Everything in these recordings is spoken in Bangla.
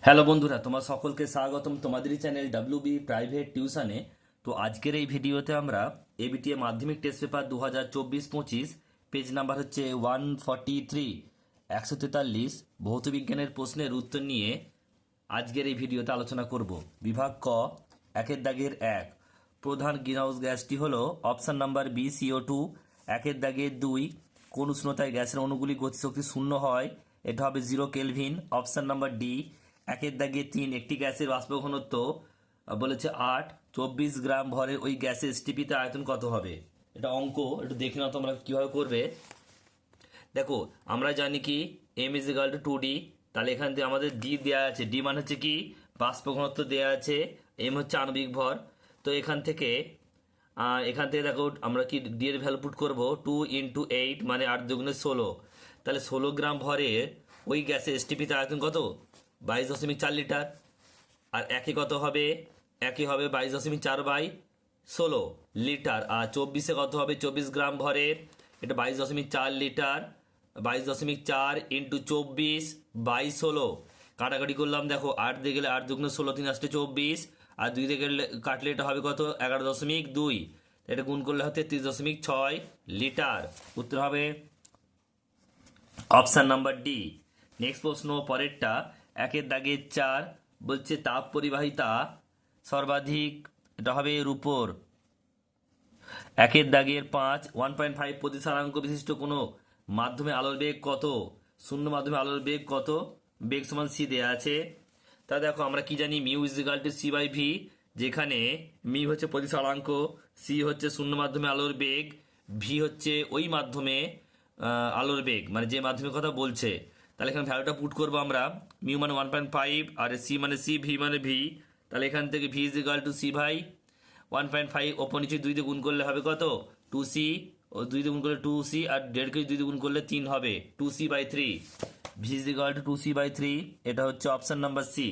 হ্যালো বন্ধুরা, তোমার সকলকে স্বাগতম তোমাদেরই চ্যানেল ডাব্লিউবি প্রাইভেট টিউশনে। তো আজকের এই ভিডিওতে আমরা এবিটিএ মাধ্যমিক টেস্ট পেপার 2024-25 পেজ নাম্বার হচ্ছে 143 143 ভৌত বিজ্ঞানের প্রশ্নের উত্তর নিয়ে আজকের এই ভিডিওতে আলোচনা করব। বিভাগ ক, একের দাগের এক, প্রধান গ্রিনহাউস গ্যাসটি হলো অপশান নাম্বার বি CO2। একের দাগের দুই, কোন উষ্ণতায় গ্যাসের অণুগুলি গতিশক্তি শূন্য হয়, এটা হবে 0 কেলভিন, অপশান নাম্বার ডি। একের দাগে তিন, একটি গ্যাসের বাষ্প ঘনত্ব বলেছে 8, 24 গ্রাম ভরের ওই গ্যাসের এসটিপিতে আয়তন কত হবে। এটা অঙ্ক, একটু দেখে নাও তোমরা কীভাবে করবে। দেখো, আমরা জানি কি m = 2d, তাহলে এখান থেকে আমাদের ডি দেওয়া আছে। ডি মানে হচ্ছে কি বাষ্প ঘনত্ব দেওয়া আছে, এম হচ্ছে আণবিক ভর। তো এখান থেকে দেখো আমরা কি ডি এর ভ্যালু পুট করবো, 2 × 8 মানে 8×2 = 16। তাহলে 16 গ্রাম ভরে ওই গ্যাসের এসটিপিতে আয়তন কত, 22.4 লিটার। আর একই কত হবে, একই হবে 22.4/16 লিটার। আর 24-এ কত হবে, 24 গ্রাম ভরের, এটা 22.4 লিটার। 22.4 × 24/16 কাটাকাটি করলাম। দেখো 8 দিয়ে গেলে 8×16 3 × 24, আর 2 দিয়ে গেলে কাটলে এটা হবে কত, 11.2। এটা গুণ করলে হচ্ছে 33.6 লিটার। উত্তর হবে অপশান নাম্বার ডি। নেক্সট প্রশ্ন পরেরটা, একের দাগের চার, বলছে তাপ পরিবাহিতা সর্বাধিক, এটা হবে এর উপর। একের দাগের পাঁচ, 1.5 প্রতিসারাঙ্ক বিশিষ্ট কোনো মাধ্যমে আলোর বেগ কত, শূন্য মাধ্যমে আলোর বেগ কত, বেগ সমান সি দেয়া আছে। তা দেখো আমরা কি জানি, μ = c/v, যেখানে মি হচ্ছে প্রতিসারাঙ্ক, সি হচ্ছে শূন্য মাধ্যমে আলোর বেগ, ভি হচ্ছে ওই মাধ্যমে আলোর বেগ, মানে যে মাধ্যমের কথা বলছে। তাহলে এখানে ভ্যালুটা পুট করবো আমরা, মিউ মানে 1.5, আর সি মানে সি, ভি মানে ভি। তাহলে এখান থেকে ভি = c/1.5, ওপর নিচে 2 দিয়ে গুণ করলে হবে কত, 2c, ও 2 দিয়ে গুণ করলে 2c, আর 1.5 2 দিয়ে গুণ করলে 3 হবে, 2c/3। ভি = 2c/3, এটা হচ্ছে অপশন নাম্বার সি।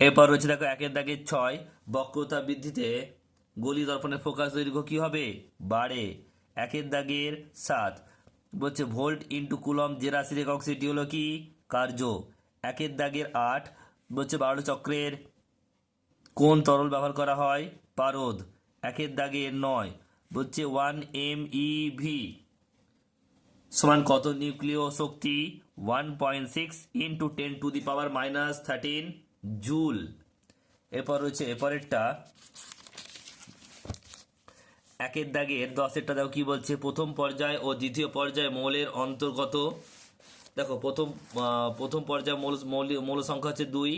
এরপর রয়েছে দেখো একের দাগের ছয়, বক্রতা বৃদ্ধিতে গলি দর্পণের ফোকাস দৈর্ঘ্য কি হবে, বাড়ে। একের দাগের সাত, বলছে ভোল্ট ইন্টু কুলম যে রাশির একক সেটি হলো কি, কার্য। একের দাগের আট, বলছে 12 চক্রের কোন তরল ব্যবহার করা হয়, পারদ। একের দাগের নয়, বলছে 1 MeV সমান কত নিউক্লিয় শক্তি, 1.6 × 10⁻⁻13 জুল। এরপর রয়েছে এরপরেরটা, একের দাগের দশেরটা দেখো কি বলছে, প্রথম পর্যায় ও দ্বিতীয় পর্যায়ে মৌলের অন্তর্গত। দেখো প্রথম পর্যায়ে মৌল সংখ্যা হচ্ছে 2,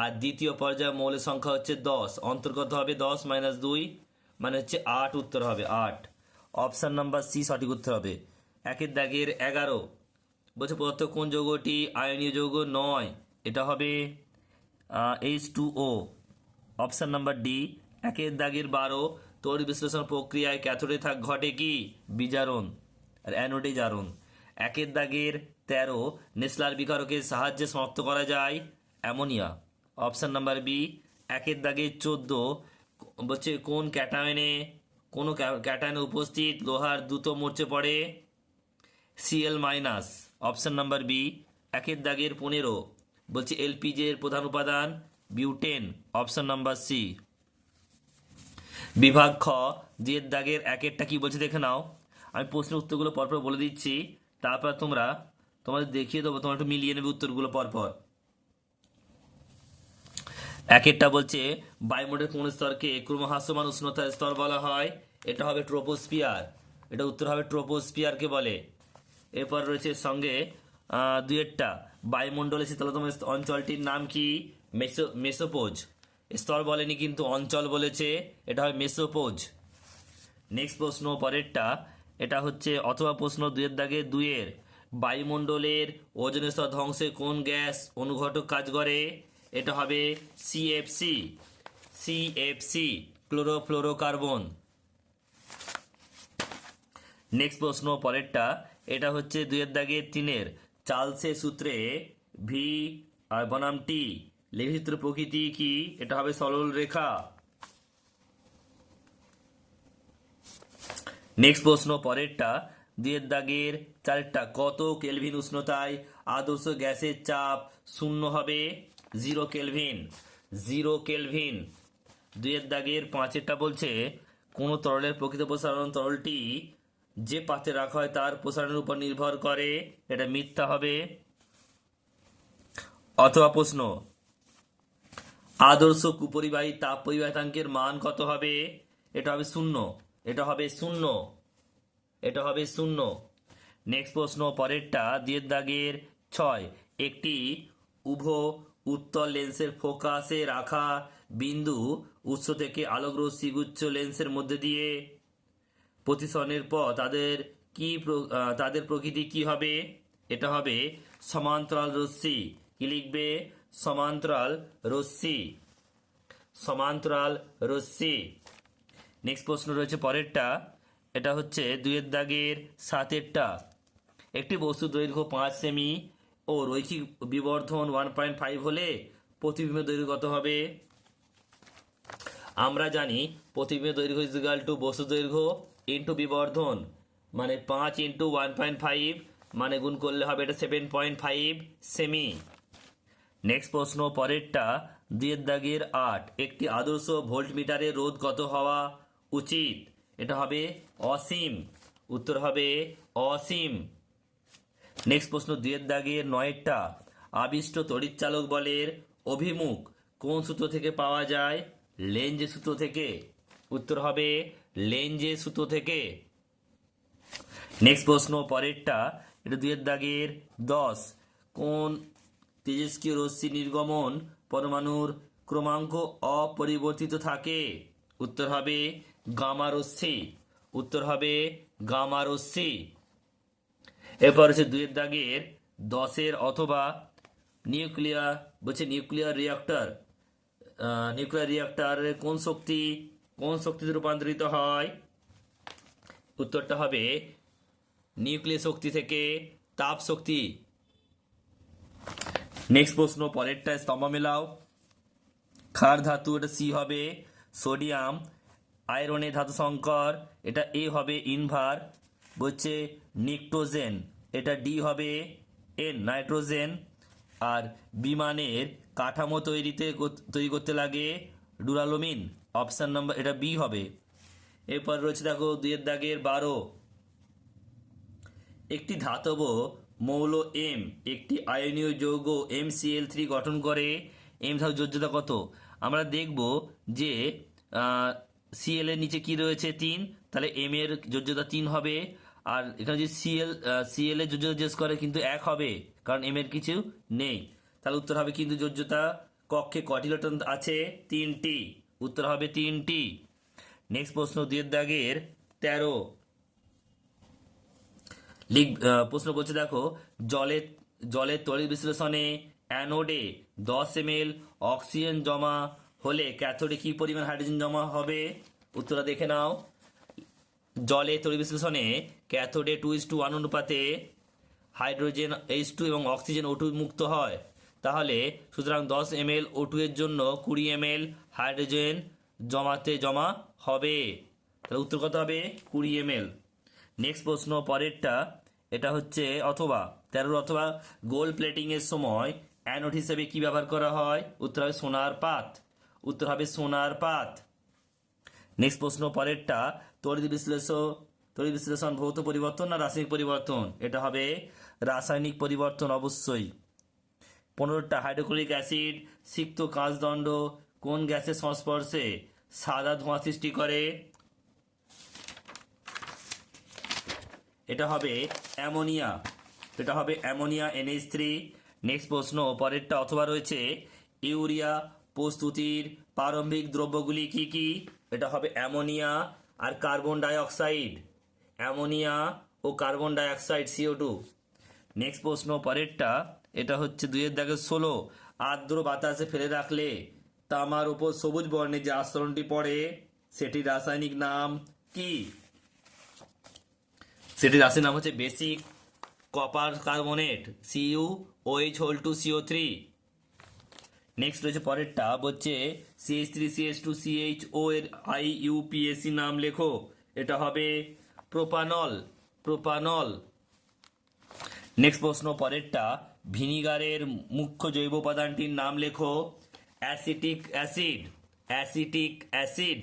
আর দ্বিতীয় পর্যায়ে মৌলের সংখ্যা হচ্ছে 10, অন্তর্গত হবে 10 - 2 মানে হচ্ছে 8। উত্তর হবে 8, অপশান নাম্বার সি সঠিক উত্তর হবে। একের দাগের 11, বলছে প্রদত্ত কোন যৌগটি আয়নীয় যৌগ নয়, এটা হবে H2O, অপশান নাম্বার ডি। একের দাগের 12, তড়িৎ বিশ্লেষণ প্রক্রিয়ায় ক্যাথোডে ঘটে কি, বিজারণ, আর অ্যানোডে জারণ। একের দাগের 13, নেসলার বিকারকের সাহায্যে সমাপ্ত করা যায় অ্যামোনিয়া, অপশান নাম্বার বি। একের দাগের 14, বলছে কোন ক্যাটায়নে উপস্থিত লোহার দ্রুত মরচে পড়ে, Cl-, অপশান নাম্বার বি। একের দাগের 15, বলছে এলপিজি এর প্রধান উপাদান বিউটেন, অপশান নাম্বার সি। বিভাগ খ, দুইয়ের দাগের একেরটা কি বলছে দেখে নাও। আমি প্রশ্নের উত্তরগুলো পরপর বলে দিচ্ছি, তারপর তোমাদের দেখিয়ে দেবো, তোমরা একটু মিলিয়ে নেবে উত্তরগুলো পরপর। একেরটা বলছে বায়ুমণ্ডলের কোন স্তরকে ক্রমহ্রাসমান উষ্ণতার স্তর বলা হয়, এটা হবে ট্রোপোস্ফিয়ার, এটা উত্তর হবে ট্রোপোস্ফিয়ারকে বলে। এরপর রয়েছে সঙ্গে দুইয়েরটা, বায়ুমণ্ডলের শীতলতম অঞ্চলটির নাম কি, মেসোপোজ, স্তর বলেনি কিন্তু অঞ্চল বলেছে, এটা হয় মেসোপোজ। নেক্সট প্রশ্ন পরেরটা, এটা হচ্ছে অথবা প্রশ্ন দুইয়ের দাগে দুইয়ের, বায়ুমণ্ডলের ওজোন স্তর ধ্বংসে কোন গ্যাস অনুঘটক কাজ করে, এটা হবে সিএফসি, ক্লোরোফ্লোরোকার্বন। নেক্সট প্রশ্ন পরেরটা, এটা হচ্ছে দুইয়ের দাগের তিনের, চার্লসের সূত্রে ভি আর বনাম টি লেখচিত্র প্রকৃতি কি, এটা হবে সরল রেখা। নেক্সট প্রশ্ন পরেরটা, দুইয়ের দাগের চারটা, কত কেলভিন উষ্ণতায় আদর্শ গ্যাসের চাপ শূন্য হবে 0 কেলভিন, 0 কেলভিন। 2 দাগের 5 বলছে কোনো তরলের প্রকৃত প্রসারণ তরলটি যে পাত্রে রাখা হয় তার প্রসারণের উপর নির্ভর করে, এটা মিথ্যা হবে। অথবা প্রশ্ন, আদর্শ কুপরিবাহী তাপ পরিবাহিতাঙ্কের মান কত হবে? এটা হবে 0, এটা হবে 0, এটা হবে 0। নেক্সট প্রশ্ন পরেরটা 2 দাগের 6, একটি উভ উত্তল লেন্সের ফোকাসে রাখা বিন্দু উৎস থেকে আলোক রশ্মিগুচ্ছ লেন্সের মধ্যে দিয়ে প্রতিসরণের পর তাদের প্রকৃতি কি হবে? এটা হবে সমান্তরাল রশ্মি। কি লিখবে? সমান্তরাল রশ্মি, সমান্তরাল রশ্মি। নেক্সট প্রশ্ন রয়েছে পরেরটা, এটা হচ্ছে 2 দাগের 7, একটি বস্তু দৈর্ঘ্য 5 সেমি ও রৈখিক বিবর্ধন 1.5 হলে প্রতিবিম্ব দৈর্ঘ্য কত হবে? আমরা জানি প্রতিবিম্ব দৈর্ঘ্য ইকুয়াল টু বস্তু দৈর্ঘ্য ইন্টু বিবর্ধন, মানে 5 ইন্টু 1.5, মানে গুণ করলে হবে এটা 7.5 সেমি। নেক্সট প্রশ্ন পরেরটা 2 দাগের 8, একটি আদর্শ ভোল্টমিটারের রোধ কত হওয়া উচিত? এটা হবে অসীম, উত্তর হবে অসীম। নেক্সট প্রশ্ন 2 দাগের 9, আবিষ্ট তড়িৎচালক বলের অভিমুখ কোন সূত্র থেকে পাওয়া যায়? লেঞ্জে সূত্র থেকে, উত্তর হবে লেঞ্জে সূত্র থেকে। নেক্সট প্রশ্ন পরেরটা, এটা 2 দাগের 10, কোন তেজস্ক্রিয় রশ্মি নির্গমন পরমাণুর ক্রমাঙ্ক অপরিবর্তিত থাকে? উত্তর হবে গামা রশ্মি, উত্তর হবে গামা রশ্মি। এরপর হচ্ছে 2 দাগের 10 অথবা নিউক্লিয়ার বলছে নিউক্লিয়ার রিঅ্যাক্টর, নিউক্লিয়ার রিঅ্যাক্টরের কোন শক্তিতে রূপান্তরিত হয়? উত্তরটা হবে নিউক্লিয় শক্তি থেকে তাপ শক্তি। নেক্সট প্রশ্ন পরেরটা স্তম্ভ মেলাও। ক্ষার ধাতু, এটা সি হবে সোডিয়াম। আয়রনের ধাতু সংকর, এটা এ হবে ইনভার, বলছে নিক্টোজেন, এটা ডি হবে এন নাইট্রোজেন। আর বিমানের কাঠামো তৈরি করতে লাগে ডুরালোমিন, অপশান নাম্বার এটা বি হবে। এরপর রয়েছে দেখো 2 দাগের 12, একটি ধাতব মৌল এম একটি আয়নীয় যৌগ MCl3 গঠন করে, এম ধাতু যোজ্যতা কত? আমরা দেখব যে সিএল এর নিচে কি রয়েছে 3, তাহলে এম এর যোজ্যতা 3 হবে। আর এখানে যদি সিএল এর যোজ্যতা জিজ্ঞেস করে কিন্তু 1 হবে, কারণ এম এর কিছু নেই। তাহলে উত্তর হবে কিন্তু যোজ্যতা কক্ষে কটি ইলেকট্রন আছে? 3টি, উত্তর হবে 3টি। নেক্সট প্রশ্ন 2 দাগের 13, প্রশ্ন বলছে দেখো জলের তড়িৎ বিশ্লেষণে অ্যানোডে 10 ml অক্সিজেন জমা হলে ক্যাথোডে কি পরিমাণ হাইড্রোজেন জমা হবে? উত্তরটা দেখে নাও। জলের তড়িৎ বিশ্লেষণে ক্যাথোডে 2:1 অনুপাতে হাইড্রোজেন H2 এবং অক্সিজেন O2 মুক্ত হয়, তাহলে সুতরাং 10 ml O2 এর জন্য 20 ml হাইড্রোজেন জমা হবে, তাহলে উত্তর কত হবে? 20 ml। নেক্সট প্রশ্ন পরেরটা, এটা হচ্ছে অথবা 13 অথবা গোল্ড প্লেটিং এর সময় অ্যানোড হিসেবে কি ব্যবহার করা হয়? উত্তর হবে সোনার পাত, উত্তর হবে সোনার পাত। নেক্সট প্রশ্ন পরেরটা, তড়িৎ বিশ্লেষণ ভৌত পরিবর্তন না রাসায়নিক পরিবর্তন? এটা হবে রাসায়নিক পরিবর্তন অবশ্যই। 15টা, হাইড্রোক্লোরিক অ্যাসিড সিক্ত কাঁচদণ্ড কোন গ্যাসের সংস্পর্শে সাদা ধোঁয়া সৃষ্টি করে? এটা হবে অ্যামোনিয়া, এটা হবে অ্যামোনিয়া NH3। নেক্সট প্রশ্ন পরেরটা অথবা রয়েছে ইউরিয়া প্রস্তুতির প্রারম্ভিক দ্রব্যগুলি কি কি? এটা হবে অ্যামোনিয়া আর কার্বন ডাইঅক্সাইড, অ্যামোনিয়া ও কার্বন ডাইঅক্সাইড CO2। নেক্সট প্রশ্ন পরেরটা, এটা হচ্ছে 2 দাগের 16, আর্দ্র বাতাসে ফেলে রাখলে তামার উপর সবুজ বর্ণের যে আস্তরণটি পড়ে সেটির রাসায়নিক নাম কি? সেটির রাসায়নিক নাম হচ্ছে basic copper carbonate CuOH2CO3। Next রয়েছে পরেরটা, বলছে CH3CH2CHO এর IUPAC নাম লেখো। এটা হবে প্রোপানল, প্রোপানল। নেক্সট প্রশ্ন পরেরটা, ভিনিগারের মুখ্য জৈব উপাদানটির নাম লেখো। Acetic acid, acetic acid.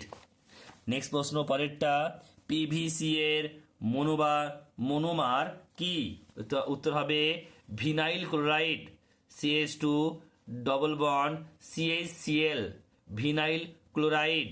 Next প্রশ্ন পরেরটা, পিভিসি এর মনোমার কি? উত্তর হবে vinyl chloride, CH2 double bond CHCl, vinyl chloride.